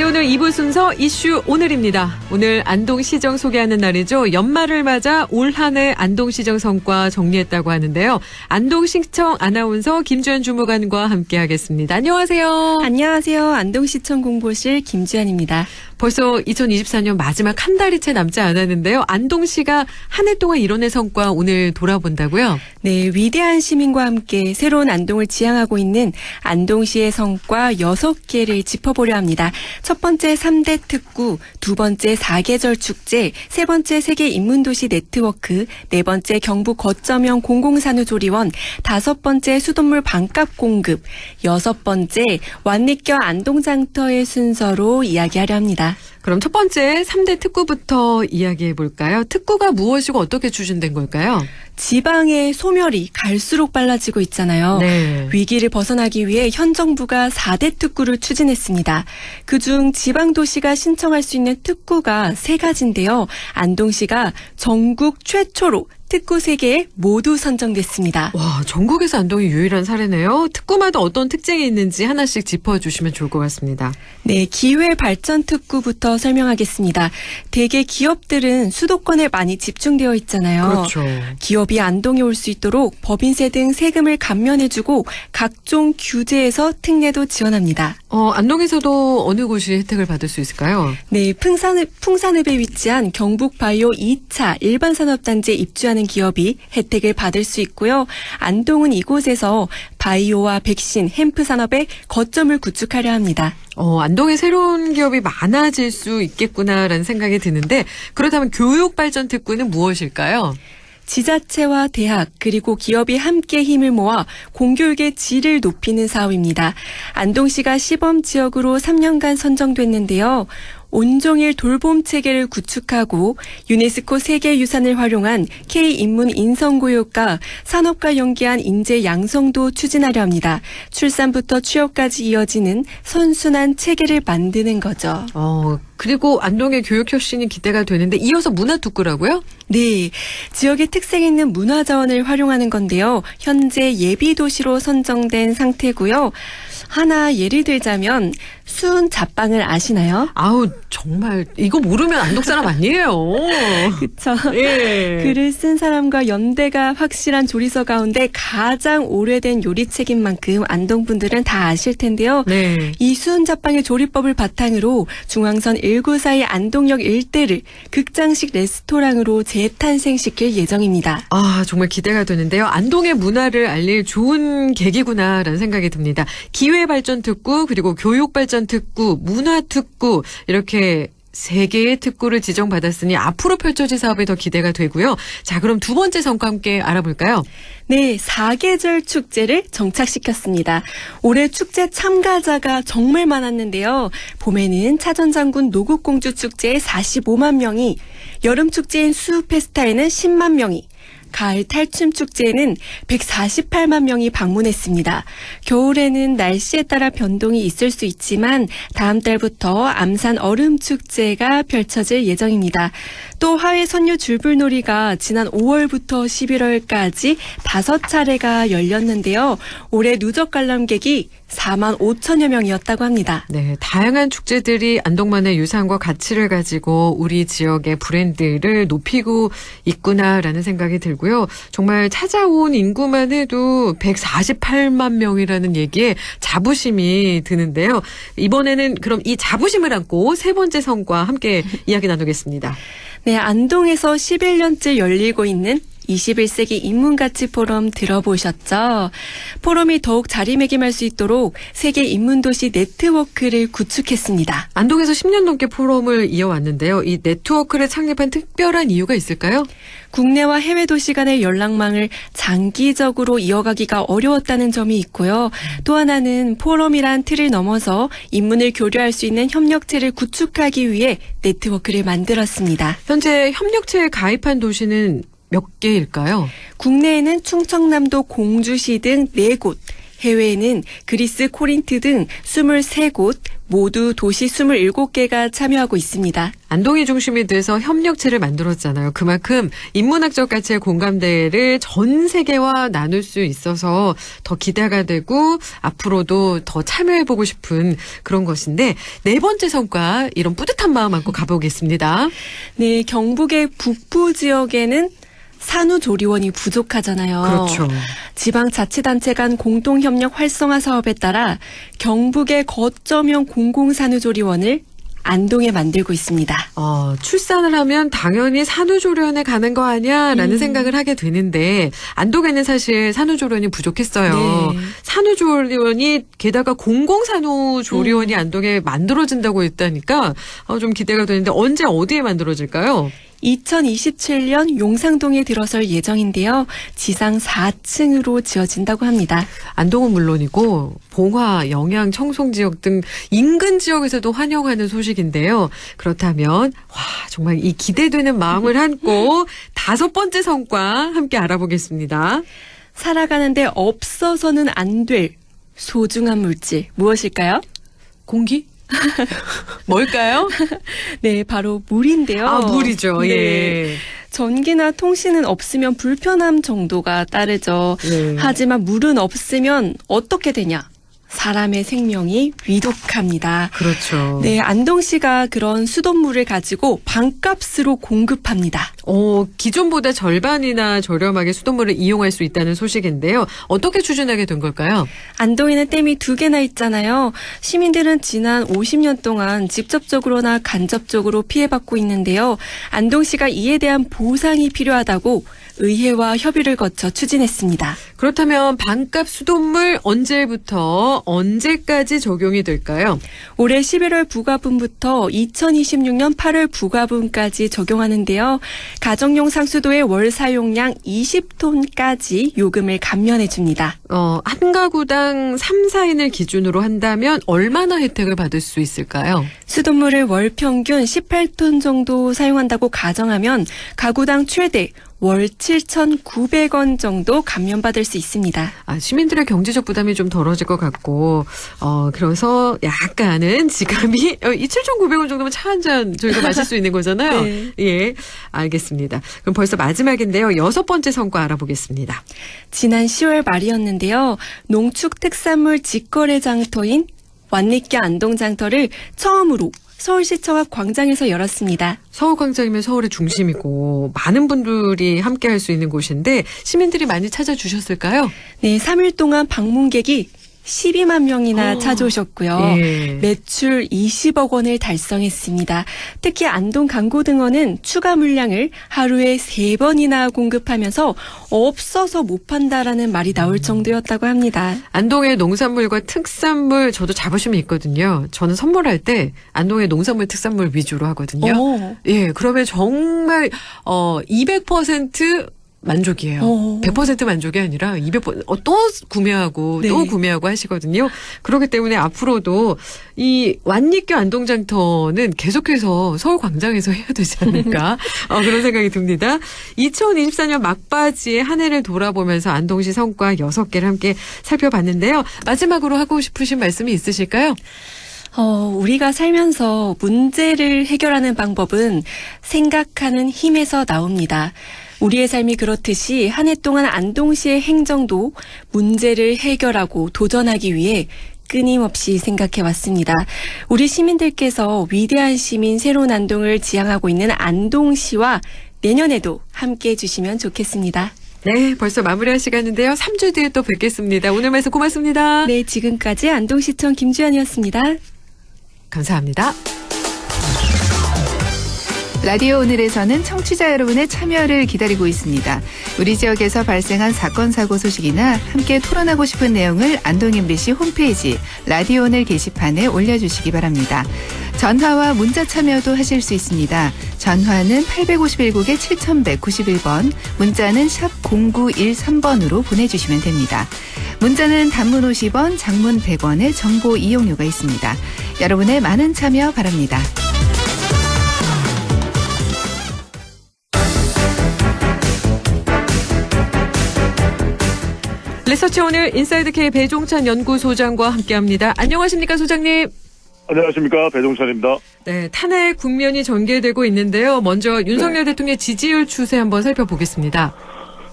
[SPEAKER 1] 오늘 2부 순서 이슈 오늘입니다. 오늘 안동시정 소개하는 날이죠. 연말을 맞아 올 한 해 안동시정 성과 정리했다고 하는데요. 안동시청 아나운서 김주현 주무관과 함께하겠습니다. 안녕하세요.
[SPEAKER 12] 안녕하세요. 안동시청 공보실 김주현입니다.
[SPEAKER 1] 벌써 2024년 마지막 한 달이 채 남지 않았는데요. 안동시가 한 해 동안 이뤄낸 성과 오늘 돌아본다고요?
[SPEAKER 12] 네, 위대한 시민과 함께 새로운 안동을 지향하고 있는 안동시의 성과 6개를 짚어보려 합니다. 첫 번째 3대 특구, 두 번째 4계절 축제, 세 번째 세계 인문도시 네트워크, 네 번째 경북 거점형 공공산후조리원, 다섯 번째 수돗물 반값 공급, 여섯 번째 완립겨 안동장터의 순서로 이야기하려 합니다.
[SPEAKER 1] 그럼 첫 번째 3대 특구부터 이야기해 볼까요? 특구가 무엇이고 어떻게 추진된 걸까요?
[SPEAKER 12] 지방의 소멸이 갈수록 빨라지고 있잖아요.
[SPEAKER 1] 네.
[SPEAKER 12] 위기를 벗어나기 위해 현 정부가 4대 특구를 추진했습니다. 그중 지방도시가 신청할 수 있는 특구가 3가지인데요. 안동시가 전국 최초로 특구 3개 모두 선정됐습니다.
[SPEAKER 1] 와, 전국에서 안동이 유일한 사례네요. 특구마다 어떤 특징이 있는지 하나씩 짚어주시면 좋을 것 같습니다.
[SPEAKER 12] 네, 기회발전 특구부터 설명하겠습니다. 대개 기업들은 수도권에 많이 집중되어 있잖아요.
[SPEAKER 1] 그렇죠.
[SPEAKER 12] 기업이 안동에 올 수 있도록 법인세 등 세금을 감면해주고 각종 규제에서 특례도 지원합니다.
[SPEAKER 1] 안동에서도 어느 곳이 혜택을 받을 수 있을까요?
[SPEAKER 12] 네, 풍산읍에 위치한 경북바이오 2차 일반산업단지에 입주하는 기업이 혜택을 받을 수 있고요. 안동은 이곳에서 바이오와 백신, 햄프 산업의 거점을 구축하려 합니다.
[SPEAKER 1] 안동에 새로운 기업이 많아질 수 있겠구나라는 생각이 드는데 그렇다면 교육발전 특구는 무엇일까요?
[SPEAKER 12] 지자체와 대학 그리고 기업이 함께 힘을 모아 공교육의 질을 높이는 사업입니다. 안동시가 시범 지역으로 3년간 선정됐는데요. 온종일 돌봄 체계를 구축하고 유네스코 세계유산을 활용한 K인문 인성교육과 산업과 연계한 인재 양성도 추진하려 합니다. 출산부터 취업까지 이어지는 선순환 체계를 만드는 거죠.
[SPEAKER 1] 그리고 안동의 교육 혁신이 기대가 되는데 이어서 문화특구라고요?
[SPEAKER 12] 네, 지역의 특색 있는 문화자원을 활용하는 건데요. 현재 예비도시로 선정된 상태고요. 하나 예를 들자면 수은 잡방을 아시나요?
[SPEAKER 1] 아우 정말 이거 모르면 안동 사람 아니에요.
[SPEAKER 12] 그렇죠.
[SPEAKER 1] 예.
[SPEAKER 12] 글을 쓴 사람과 연대가 확실한 조리서 가운데 가장 오래된 요리책인 만큼 안동 분들은 다 아실 텐데요.
[SPEAKER 1] 네.
[SPEAKER 12] 이 수은 잡방의 조리법을 바탕으로 중앙선 194의 안동역 일대를 극장식 레스토랑으로 재탄생시킬 예정입니다.
[SPEAKER 1] 아 정말 기대가 되는데요. 안동의 문화를 알릴 좋은 계기구나라는 생각이 듭니다. 기회발전 특구 그리고 교육발전 특구, 문화특구 이렇게 3개의 특구를 지정받았으니 앞으로 펼쳐질 사업이 더 기대가 되고요. 자, 그럼 두 번째 성과 함께 알아볼까요?
[SPEAKER 12] 네, 4계절 축제를 정착시켰습니다. 올해 축제 참가자가 정말 많았는데요. 봄에는 차전장군 노국공주 축제에 45만 명이, 여름 축제인 수페스타에는 10만 명이, 가을 탈춤 축제에는 148만 명이 방문했습니다. 겨울에는 날씨에 따라 변동이 있을 수 있지만 다음 달부터 암산 얼음 축제가 펼쳐질 예정입니다. 또 하회 선유 줄불놀이가 지난 5월부터 11월까지 5차례가 열렸는데요. 올해 누적 관람객이 4만 5천여 명이었다고 합니다.
[SPEAKER 1] 네, 다양한 축제들이 안동만의 유산과 가치를 가지고 우리 지역의 브랜드를 높이고 있구나라는 생각이 들고요. 정말 찾아온 인구만 해도 148만 명이라는 얘기에 자부심이 드는데요. 이번에는 그럼 이 자부심을 안고 세 번째 성과 함께 이야기 나누겠습니다.
[SPEAKER 12] 네, 안동에서 11년째 열리고 있는 21세기 인문가치 포럼 들어보셨죠? 포럼이 더욱 자리매김할 수 있도록 세계 인문도시 네트워크를 구축했습니다.
[SPEAKER 1] 안동에서 10년 넘게 포럼을 이어왔는데요. 이 네트워크를 창립한 특별한 이유가 있을까요?
[SPEAKER 12] 국내와 해외 도시 간의 연락망을 장기적으로 이어가기가 어려웠다는 점이 있고요. 또 하나는 포럼이란 틀을 넘어서 인문을 교류할 수 있는 협력체를 구축하기 위해 네트워크를 만들었습니다.
[SPEAKER 1] 현재 협력체에 가입한 도시는 몇 개일까요?
[SPEAKER 12] 국내에는 충청남도 공주시 등 4곳, 해외에는 그리스, 코린트 등 23곳, 모두 도시 27개가 참여하고 있습니다.
[SPEAKER 1] 안동이 중심이 돼서 협력체를 만들었잖아요. 그만큼 인문학적 가치의 공감대를 전 세계와 나눌 수 있어서 더 기대가 되고 앞으로도 더 참여해보고 싶은 그런 것인데, 네 번째 성과, 이런 뿌듯한 마음 안고 가보겠습니다.
[SPEAKER 12] 네, 경북의 북부 지역에는 산후조리원이 부족하잖아요.
[SPEAKER 1] 그렇죠.
[SPEAKER 12] 지방자치단체 간 공동협력 활성화 사업에 따라 경북의 거점형 공공산후조리원을 안동에 만들고 있습니다.
[SPEAKER 1] 출산을 하면 당연히 산후조리원에 가는 거 아니야라는 생각을 하게 되는데, 안동에는 사실 산후조리원이 부족했어요.
[SPEAKER 12] 네.
[SPEAKER 1] 산후조리원이 게다가 공공산후조리원이 안동에 만들어진다고 했다니까 좀 기대가 되는데, 언제 어디에 만들어질까요?
[SPEAKER 12] 2027년 용상동에 들어설 예정인데요. 지상 4층으로 지어진다고 합니다.
[SPEAKER 1] 안동은 물론이고 봉화, 영양, 청송 지역 등 인근 지역에서도 환영하는 소식인데요. 그렇다면 정말 이 기대되는 마음을 안고 다섯 번째 성과 함께 알아보겠습니다.
[SPEAKER 12] 살아가는데 없어서는 안 될 소중한 물질 무엇일까요?
[SPEAKER 1] 공기? 뭘까요?
[SPEAKER 12] 네, 바로 물인데요.
[SPEAKER 1] 물이죠.
[SPEAKER 12] 네.
[SPEAKER 1] 예.
[SPEAKER 12] 전기나 통신은 없으면 불편함 정도가 따르죠.
[SPEAKER 1] 네.
[SPEAKER 12] 하지만 물은 없으면 어떻게 되냐? 사람의 생명이 위독합니다.
[SPEAKER 1] 그렇죠.
[SPEAKER 12] 네, 안동시가 그런 수돗물을 가지고 반값으로 공급합니다.
[SPEAKER 1] 기존보다 절반이나 저렴하게 수돗물을 이용할 수 있다는 소식인데요. 어떻게 추진하게 된 걸까요?
[SPEAKER 12] 안동에는 댐이 2개나 있잖아요. 시민들은 지난 50년 동안 직접적으로나 간접적으로 피해받고 있는데요. 안동시가 이에 대한 보상이 필요하다고 의회와 협의를 거쳐 추진했습니다.
[SPEAKER 1] 그렇다면 반값 수돗물 언제부터 언제까지 적용이 될까요?
[SPEAKER 12] 올해 11월 부과분부터 2026년 8월 부과분까지 적용하는데요. 가정용 상수도의 월 사용량 20톤까지 요금을 감면해 줍니다.
[SPEAKER 1] 한 가구당 3, 4인을 기준으로 한다면 얼마나 혜택을 받을 수 있을까요?
[SPEAKER 12] 수돗물을 월 평균 18톤 정도 사용한다고 가정하면 가구당 최대 월 7,900원 정도 감면받을 수 있습니다.
[SPEAKER 1] 시민들의 경제적 부담이 좀 덜어질 것 같고, 그래서 약간은 지갑이, 이 7,900원 정도면 차 한 잔 저희가 마실 수 있는 거잖아요.
[SPEAKER 12] 네.
[SPEAKER 1] 예, 알겠습니다. 그럼 벌써 마지막인데요. 여섯 번째 성과 알아보겠습니다.
[SPEAKER 12] 지난 10월 말이었는데요. 농축 특산물 직거래 장터인 완리께 안동장터를 처음으로 서울시청 앞 광장에서 열었습니다.
[SPEAKER 1] 서울광장이면 서울의 중심이고 많은 분들이 함께 할 수 있는 곳인데 시민들이 많이 찾아주셨을까요?
[SPEAKER 12] 네, 3일 동안 방문객이 12만 명이나 찾아오셨고요.
[SPEAKER 1] 예.
[SPEAKER 12] 매출 20억 원을 달성했습니다. 특히 안동 강고등어는 추가 물량을 하루에 3번이나 공급하면서 없어서 못 판다라는 말이 나올 정도였다고 합니다.
[SPEAKER 1] 안동의 농산물과 특산물 저도 자부심이 있거든요. 저는 선물할 때 안동의 농산물 특산물 위주로 하거든요. 예, 그러면 정말 200% 만족이에요. 100% 만족이 아니라 200% 또 구매하고
[SPEAKER 12] 네.
[SPEAKER 1] 또 구매하고 하시거든요. 그렇기 때문에 앞으로도 이 완리교 안동장터는 계속해서 서울광장에서 해야 되지 않을까 그런 생각이 듭니다. 2024년 막바지에 한 해를 돌아보면서 안동시 성과 6개를 함께 살펴봤는데요. 마지막으로 하고 싶으신 말씀이 있으실까요?
[SPEAKER 12] 우리가 살면서 문제를 해결하는 방법은 생각하는 힘에서 나옵니다. 우리의 삶이 그렇듯이 한 해 동안 안동시의 행정도 문제를 해결하고 도전하기 위해 끊임없이 생각해 왔습니다. 우리 시민들께서 위대한 시민 새로운 안동을 지향하고 있는 안동시와 내년에도 함께해 주시면 좋겠습니다.
[SPEAKER 1] 네, 벌써 마무리할 시간인데요. 3주 뒤에 또 뵙겠습니다. 오늘 말씀 고맙습니다.
[SPEAKER 12] 네, 지금까지 안동시청 김주연이었습니다.
[SPEAKER 1] 감사합니다.
[SPEAKER 13] 라디오 오늘에서는 청취자 여러분의 참여를 기다리고 있습니다. 우리 지역에서 발생한 사건 사고 소식이나 함께 토론하고 싶은 내용을 안동 MBC 홈페이지 라디오 오늘 게시판에 올려주시기 바랍니다. 전화와 문자 참여도 하실 수 있습니다. 전화는 851국에 7191번, 문자는 샵 0913번으로 보내주시면 됩니다. 문자는 단문 50원, 장문 100원의 정보 이용료가 있습니다. 여러분의 많은 참여 바랍니다.
[SPEAKER 1] 리서치 오늘 인사이드 K 배종찬 연구소장과 함께합니다. 안녕하십니까 소장님.
[SPEAKER 14] 안녕하십니까, 배종찬입니다.
[SPEAKER 1] 네, 탄핵 국면이 전개되고 있는데요. 먼저 윤석열 대통령의 지지율 추세 한번 살펴보겠습니다.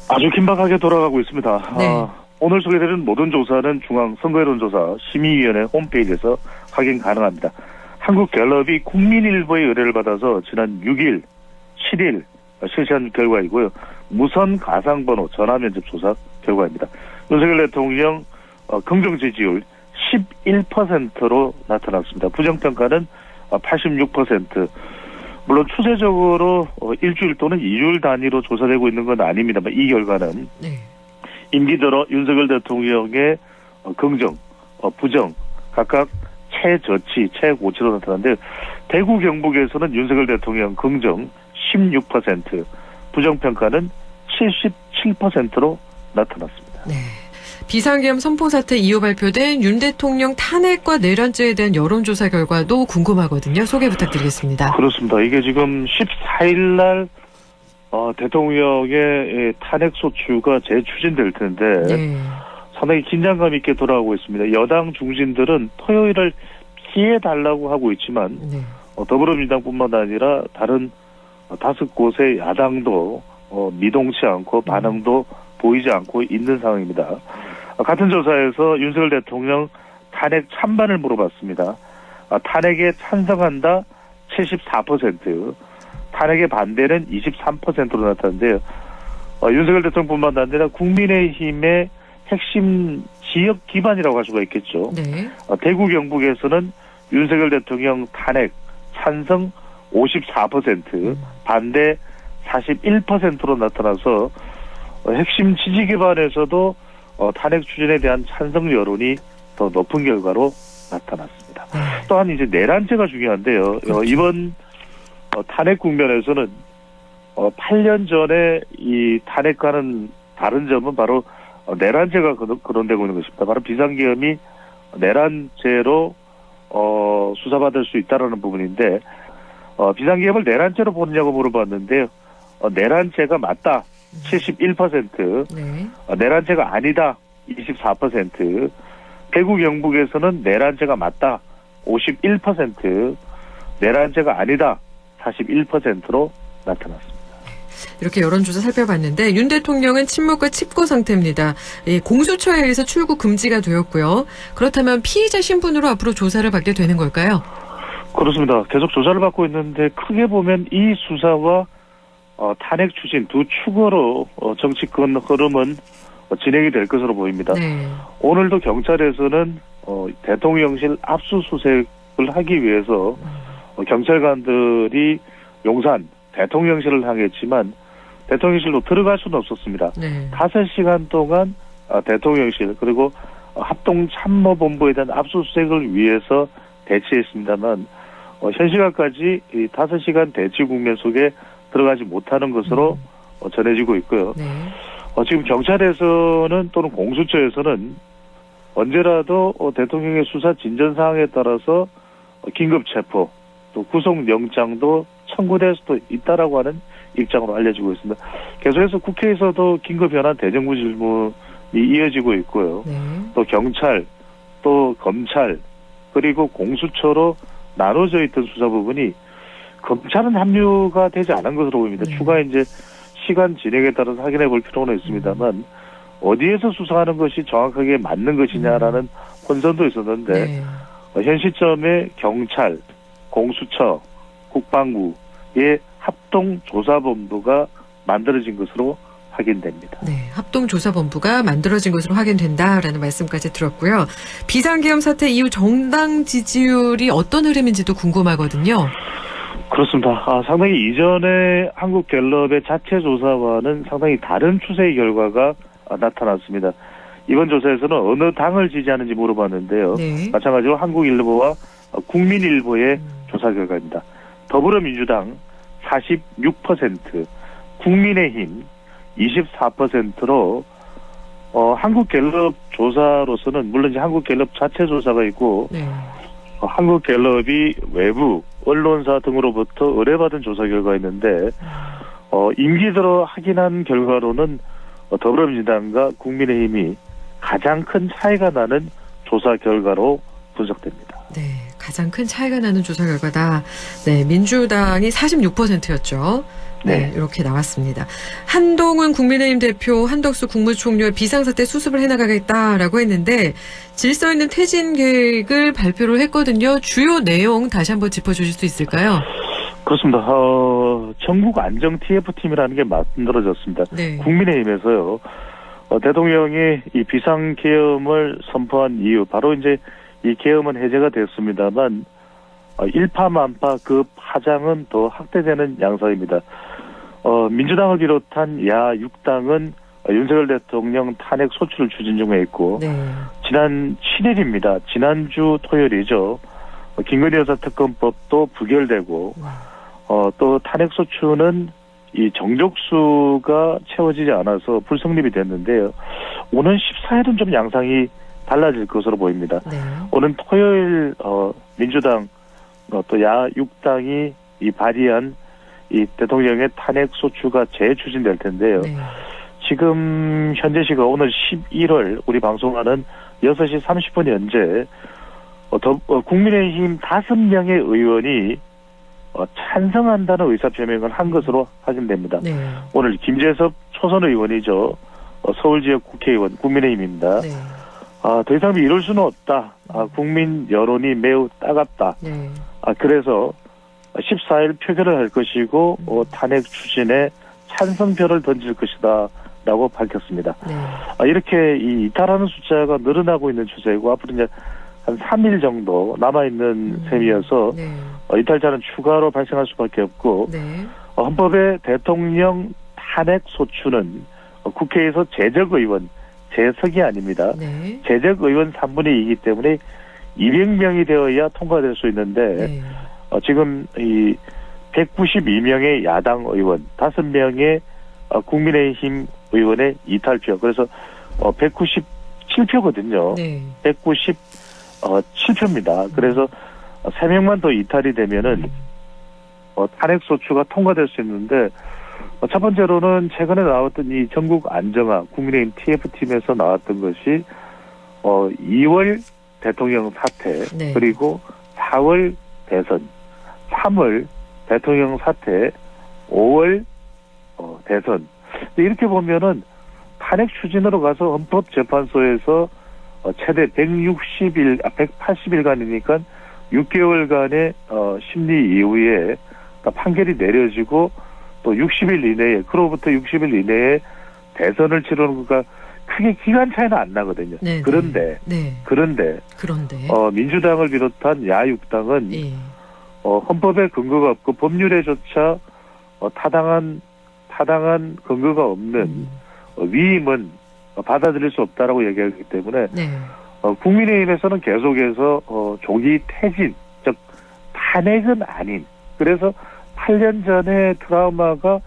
[SPEAKER 14] 아주 긴박하게 돌아가고 있습니다.
[SPEAKER 1] 네.
[SPEAKER 14] 오늘 소개드린 모든 조사는 중앙선거여론조사 심의위원회 홈페이지에서 확인 가능합니다. 한국갤럽이 국민일보의 의뢰를 받아서 지난 6일, 7일 실시한 결과이고요. 무선 가상번호 전화면접 조사 결과입니다. 윤석열 대통령 긍정 지지율 11%로 나타났습니다. 부정평가는 86%. 물론 추세적으로 일주일 또는 2주일 단위로 조사되고 있는 건 아닙니다만 이 결과는 임기 들어 윤석열 대통령의 긍정, 부정 각각 최저치, 최고치로 나타났는데 대구 경북에서는 윤석열 대통령 긍정 16%, 부정평가는 77%로 나타났습니다.
[SPEAKER 1] 네. 비상계엄 선포 사태 이후 발표된 윤 대통령 탄핵과 내란죄에 대한 여론조사 결과도 궁금하거든요. 소개 부탁드리겠습니다.
[SPEAKER 14] 그렇습니다. 이게 지금 14일 날 대통령의 탄핵 소추가 재추진될 텐데 상당히 긴장감 있게 돌아가고 있습니다. 여당 중진들은 토요일을 피해달라고 하고 있지만 더불어민주당뿐만 아니라 다른 5곳의 야당도 미동치 않고 반응도 보이지 않고 있는 상황입니다. 같은 조사에서 윤석열 대통령 탄핵 찬반을 물어봤습니다. 탄핵에 찬성한다 74%, 탄핵에 반대는 23%로 나타났는데요. 윤석열 대통령뿐만 아니라 국민의힘의 핵심 지역 기반이라고 할 수가 있겠죠. 대구 경북에서는 윤석열 대통령 탄핵 찬성 54%, 반대 41%로 나타나서 핵심 지지 기반에서도 탄핵 추진에 대한 찬성 여론이 더 높은 결과로 나타났습니다. 또한 이제 내란죄가 중요한데요. 이번 탄핵 국면에서는 8년 전에 이 탄핵과는 다른 점은 바로 내란죄가 거론되고 있는 것입니다. 바로 비상계엄이 내란죄로 수사받을 수 있다라는 부분인데 비상계엄을 내란죄로 보느냐고 물어봤는데요. 내란죄가 맞다 71%, 내란죄가 아니다 24%, 대구 경북에서는 내란죄가 맞다 51%, 내란죄가 아니다 41%로 나타났습니다.
[SPEAKER 1] 이렇게 여론조사 살펴봤는데 윤 대통령은 침묵과 칩고 상태입니다. 공수처에 의해서 출국 금지가 되었고요. 그렇다면 피의자 신분으로 앞으로 조사를 받게 되는 걸까요?
[SPEAKER 14] 그렇습니다. 계속 조사를 받고 있는데 크게 보면 이 수사와 탄핵 추진 두 축으로 정치권 흐름은 진행이 될 것으로 보입니다. 오늘도 경찰에서는 대통령실 압수수색을 하기 위해서 경찰관들이 용산 대통령실을 향했지만 대통령실로 들어갈 수는 없었습니다. 5시간 동안 대통령실 그리고 합동참모본부에 대한 압수수색을 위해서 대치했습니다만 현 시간까지 이 5시간 대치 국면 속에 들어가지 못하는 것으로 전해지고 있고요. 지금 경찰에서는 또는 공수처에서는 언제라도 대통령의 수사 진전 사항에 따라서 긴급 체포 또 구속영장도 청구될 수도 있다라고 하는 입장으로 알려지고 있습니다. 계속해서 국회에서도 긴급 현안 대정부 질문이 이어지고 있고요. 또 경찰, 또 검찰, 그리고 공수처로 나눠져 있던 수사 부분이 검찰은 합류가 되지 않은 것으로 보입니다. 추가 이제 시간 진행에 따라서 확인해 볼 필요는 있습니다만 어디에서 수사하는 것이 정확하게 맞는 것이냐라는 혼선도 있었는데 현 시점에 경찰, 공수처, 국방부의 합동조사본부가 만들어진 것으로 확인됩니다.
[SPEAKER 1] 합동조사본부가 만들어진 것으로 확인된다라는 말씀까지 들었고요. 비상계엄 사태 이후 정당 지지율이 어떤 흐름인지도 궁금하거든요.
[SPEAKER 14] 그렇습니다. 상당히 이전에 한국갤럽의 자체 조사와는 상당히 다른 추세의 결과가 나타났습니다. 이번 조사에서는 어느 당을 지지하는지 물어봤는데요. 마찬가지로 한국일보와 국민일보의 조사 결과입니다. 더불어민주당 46%, 국민의힘 24%로 한국갤럽 조사로서는 물론 이제 한국갤럽 자체 조사가 있고 한국갤럽이 외부 언론사 등으로부터 의뢰받은 조사 결과였는데 임기 들어 확인한 결과로는 더불어민주당과 국민의힘이 가장 큰 차이가 나는 조사 결과로 분석됩니다.
[SPEAKER 1] 네, 가장 큰 차이가 나는 조사 결과다. 네, 민주당이 46%였죠. 네, 이렇게 나왔습니다. 한동훈 국민의힘 대표, 한덕수 국무총리와 비상사태 수습을 해나가겠다라고 했는데 질서 있는 퇴진 계획을 발표를 했거든요. 주요 내용 다시 한번 짚어주실 수 있을까요?
[SPEAKER 14] 그렇습니다. 전국 안정 TF팀이라는 게 만들어졌습니다.
[SPEAKER 1] 네.
[SPEAKER 14] 국민의힘에서요. 대통령이 이 비상계엄을 선포한 이유, 바로 이제 이 계엄은 해제가 됐습니다만 일파만파 그 파장은 더 확대되는 양상입니다. 민주당을 비롯한 야 6당은 윤석열 대통령 탄핵 소추를 추진 중에 있고 지난 7일입니다. 지난주 토요일이죠. 김건희 여사 특검법도 부결되고 또 탄핵 소추는 이 정족수가 채워지지 않아서 불성립이 됐는데요. 오는 14일은 좀 양상이 달라질 것으로 보입니다. 오는 토요일 민주당 또 야 6당이 이 발의한 이 대통령의 탄핵 소추가 재추진될 텐데요. 지금 현재 시각 오늘 11월 우리 방송하는 6시 30분 현재 국민의힘 5명의 의원이 찬성한다는 의사표명을 한 것으로 확인됩니다. 오늘 김재섭 초선 의원이죠. 서울 지역 국회의원 국민의힘입니다. 더 이상 이룰 수는 없다. 국민 여론이 매우 따갑다. 그래서 14일 표결을 할 것이고 탄핵 추진에 찬성표를 던질 것이다 라고 밝혔습니다. 이렇게 이 이탈하는 숫자가 늘어나고 있는 추세이고 앞으로 이제 한 3일 정도 남아있는 셈이어서 이탈자는 추가로 발생할 수밖에 없고 헌법의 대통령 탄핵 소추는 국회에서 재적의원 재석이 아닙니다. 재적의원 3분의 2이기 때문에 200명이 되어야 통과될 수 있는데 지금 이 192명의 야당 의원, 5명의 국민의힘 의원의 이탈표. 그래서 197표거든요. 197표입니다. 그래서 3명만 더 이탈이 되면은 탄핵 소추가 통과될 수 있는데 첫 번째로는 최근에 나왔던 이 전국 안정화 국민의힘 TF팀에서 나왔던 것이 2월 대통령 사퇴 그리고 4월 대선 3월 대통령 사퇴 5월 대선 이렇게 보면은 탄핵 추진으로 가서 헌법재판소에서 최대 180일간이니까 6개월간의 심리 이후에 판결이 내려지고 또 60일 이내에 그로부터 60일 이내에 대선을 치르는 것과 크게 기간 차이는 안 나거든요. 그런데 민주당을 비롯한 야6당은 헌법에 근거가 없고 법률에조차 타당한 근거가 없는 위임은 받아들일 수 없다라고 얘기하기 때문에 국민의힘에서는 계속해서 조기 퇴진, 즉 탄핵은 아닌 그래서 8년 전에 트라우마가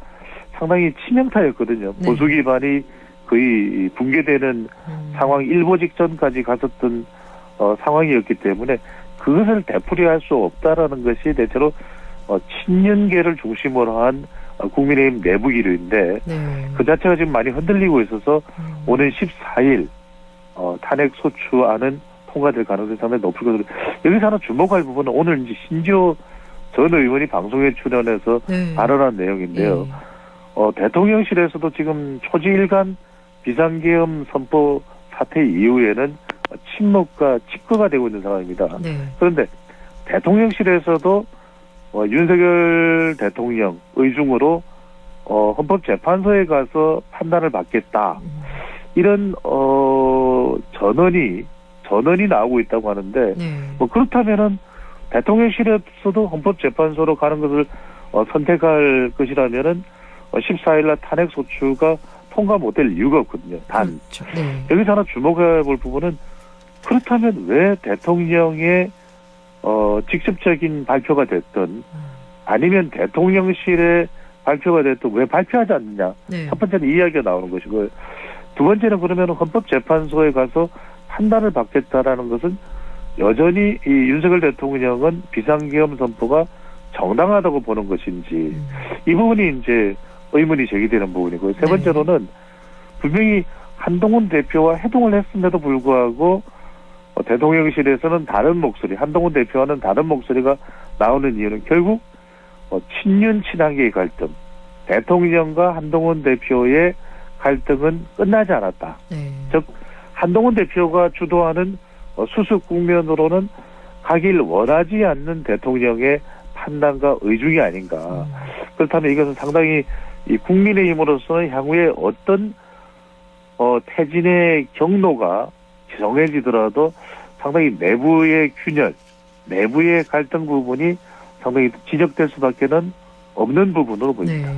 [SPEAKER 14] 상당히 치명타였거든요. 보수 기반이 거의 붕괴되는 상황 일보 직전까지 갔었던 상황이었기 때문에 그것을 되풀이할 수 없다라는 것이 대체로 친윤계를 중심으로 한 국민의힘 내부 기류인데 그 자체가 지금 많이 흔들리고 있어서 오는 14일 탄핵 소추안은 통과될 가능성이 상당히 높을 것으로 여기서 하나 주목할 부분은 오늘 이제 신지호 전 의원이 방송에 출연해서 발언한 내용인데요. 대통령실에서도 지금 초지일간 비상계엄 선포 사태 이후에는 침묵과 직거가 되고 있는 상황입니다. 그런데 대통령실에서도 윤석열 대통령 의중으로 헌법재판소에 가서 판단을 받겠다. 이런 전언이 나오고 있다고 하는데 뭐 그렇다면은 대통령실에서도 헌법재판소로 가는 것을 선택할 것이라면은 14일날 탄핵 소추가 통과 못될 이유가 없거든요. 단 여기서 하나 주목해 볼 부분은 그렇다면 왜 대통령의 직접적인 발표가 됐든 아니면 대통령실의 발표가 됐든 왜 발표하지 않느냐. 첫 번째는 이야기가 나오는 것이고요. 두 번째는 그러면 헌법재판소에 가서 판단을 받겠다라는 것은 여전히 이 윤석열 대통령은 비상계엄 선포가 정당하다고 보는 것인지 이 부분이 이제 의문이 제기되는 부분이고요. 세 번째로는 분명히 한동훈 대표와 회동을 했음에도 불구하고 대통령실에서는 다른 목소리, 한동훈 대표와는 다른 목소리가 나오는 이유는 결국 친윤 친한계의 갈등, 대통령과 한동훈 대표의 갈등은 끝나지 않았다.
[SPEAKER 1] 네.
[SPEAKER 14] 즉 한동훈 대표가 주도하는 수습 국면으로는 가길 원하지 않는 대통령의 판단과 의중이 아닌가. 그렇다면 이것은 상당히 이 국민의힘으로서는 향후에 어떤 퇴진의 경로가 정해지더라도 상당히 내부의 균열, 내부의 갈등 부분이 상당히 지적될 수밖에는 없는 부분으로 보입니다.
[SPEAKER 1] 네.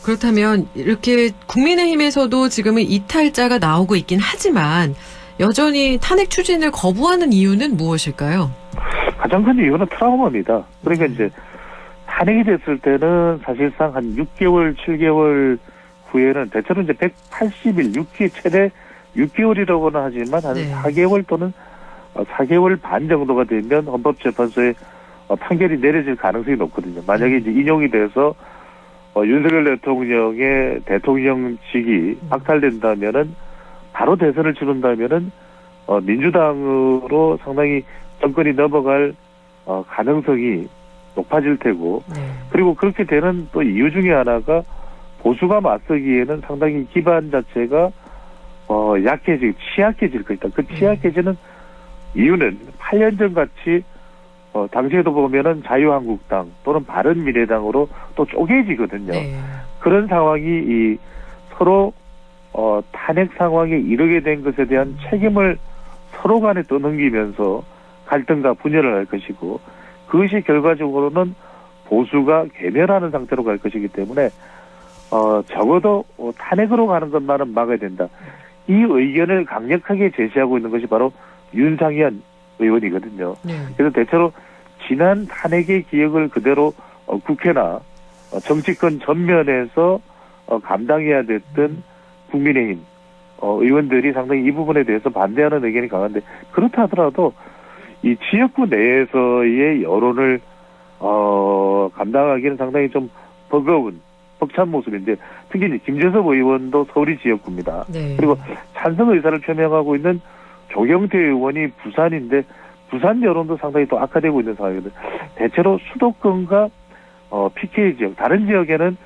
[SPEAKER 1] 그렇다면 이렇게 국민의힘에서도 지금은 이탈자가 나오고 있긴 하지만 여전히 탄핵 추진을 거부하는 이유는 무엇일까요? 가장
[SPEAKER 14] 큰 이유는 트라우마입니다. 그러니까 이제 탄핵이 됐을 때는 사실상 한 6개월, 7개월 후에는 대체로 이제 180일, 최대 6개월이라고는 하지만 한 4개월 또는 4개월 반 정도가 되면 헌법재판소에 판결이 내려질 가능성이 높거든요. 만약에 이제 인용이 돼서 윤석열 대통령의 대통령직이 박탈된다면은 바로 대선을 치른다면은 민주당으로 상당히 정권이 넘어갈 가능성이 높아질 테고 그리고 그렇게 되는 또 이유 중에 하나가 보수가 맞서기에는 상당히 기반 자체가 취약해질 것이다. 그 취약해지는 이유는 8년 전 같이 당시에도 보면은 자유한국당 또는 바른미래당으로 또 쪼개지거든요. 그런 상황이 서로 탄핵 상황에 이르게 된 것에 대한 책임을 서로 간에 떠넘기면서 갈등과 분열을 할 것이고 그것이 결과적으로는 보수가 괴멸하는 상태로 갈 것이기 때문에 적어도 탄핵으로 가는 것만은 막아야 된다. 이 의견을 강력하게 제시하고 있는 것이 바로 윤상현 의원이거든요. 그래서 대체로 지난 탄핵의 기억을 그대로 국회나 정치권 전면에서 감당해야 됐던 국민의힘 의원들이 상당히 이 부분에 대해서 반대하는 의견이 강한데 그렇다 하더라도 이 지역구 내에서의 여론을 감당하기는 상당히 좀 버거운 벅찬 모습인데 특히 이제 김재섭 의원도 서울이 지역구입니다. 그리고 찬성 의사를 표명하고 있는 조경태 의원이 부산인데 부산 여론도 상당히 또 악화되고 있는 상황이거든요. 대체로 수도권과 PK 지역, 다른 지역에는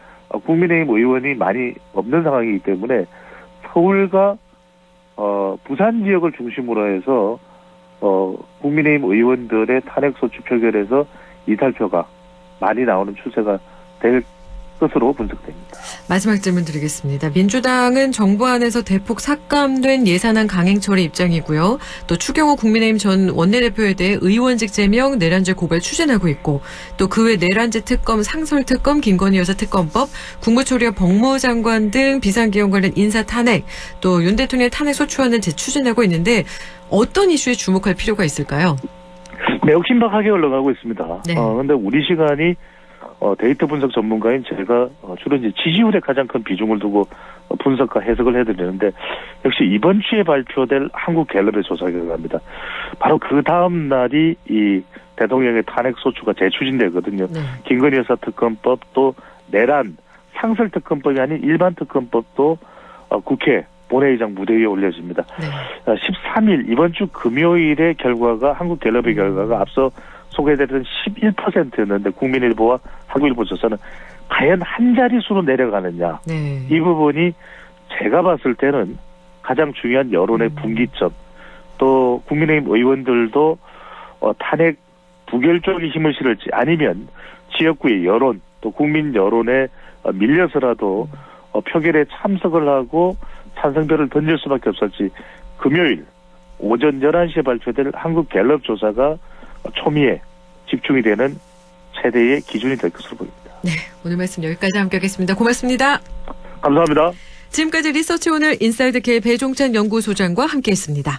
[SPEAKER 14] 국민의힘 의원이 많이 없는 상황이기 때문에 서울과 부산 지역을 중심으로 해서 국민의힘 의원들의 탄핵소추 표결에서 이탈표가 많이 나오는 추세가 될 것으로 분석됩니다.
[SPEAKER 1] 마지막 질문 드리겠습니다. 민주당은 정부 안에서 대폭 삭감된 예산안 강행 처리 입장이고요. 또 추경호 국민의힘 전 원내대표에 대해 의원직 제명, 내란죄 고발 추진하고 있고 또 그 외 내란죄 특검, 상설특검, 김건희 여사 특검법, 국무총리와 법무장관 등 비상기업 관련 인사 탄핵, 또 윤 대통령 탄핵 소추안을 재추진하고 있는데 어떤 이슈에 주목할 필요가 있을까요?
[SPEAKER 14] 매우 신박하게 흘러가고 있습니다. 그런데 우리 시간이 데이터 분석 전문가인 제가 주로 이제 지지율에 가장 큰 비중을 두고 분석과 해석을 해드리는데 역시 이번 주에 발표될 한국 갤럽의 조사 결과입니다. 바로 그 다음 날이 이 대통령의 탄핵 소추가 재추진되거든요. 김건희 여사 특검법 또 내란 상설 특검법이 아닌 일반 특검법도 국회 본회의장 무대 위에 올려집니다. 13일 이번 주 금요일의 결과가 한국 갤럽의 결과가 앞서 소개되던 11%였는데 국민일보와 한국일보 조사는 과연 한 자릿수로 내려가느냐. 이 부분이 제가 봤을 때는 가장 중요한 여론의 분기점. 또 국민의힘 의원들도 탄핵 부결 쪽에 힘을 실을지 아니면 지역구의 여론 또 국민 여론에 밀려서라도 표결에 참석을 하고 찬성표를 던질 수밖에 없을지 금요일 오전 11시에 발표될 한국 갤럽 조사가 초미에 집중이 되는 최대의 기준이 될 것으로 보입니다.
[SPEAKER 1] 네, 오늘 말씀 여기까지 함께하겠습니다. 고맙습니다.
[SPEAKER 14] 감사합니다.
[SPEAKER 1] 지금까지 리서치 오늘 인사이드 K 배종찬 연구소장과 함께했습니다.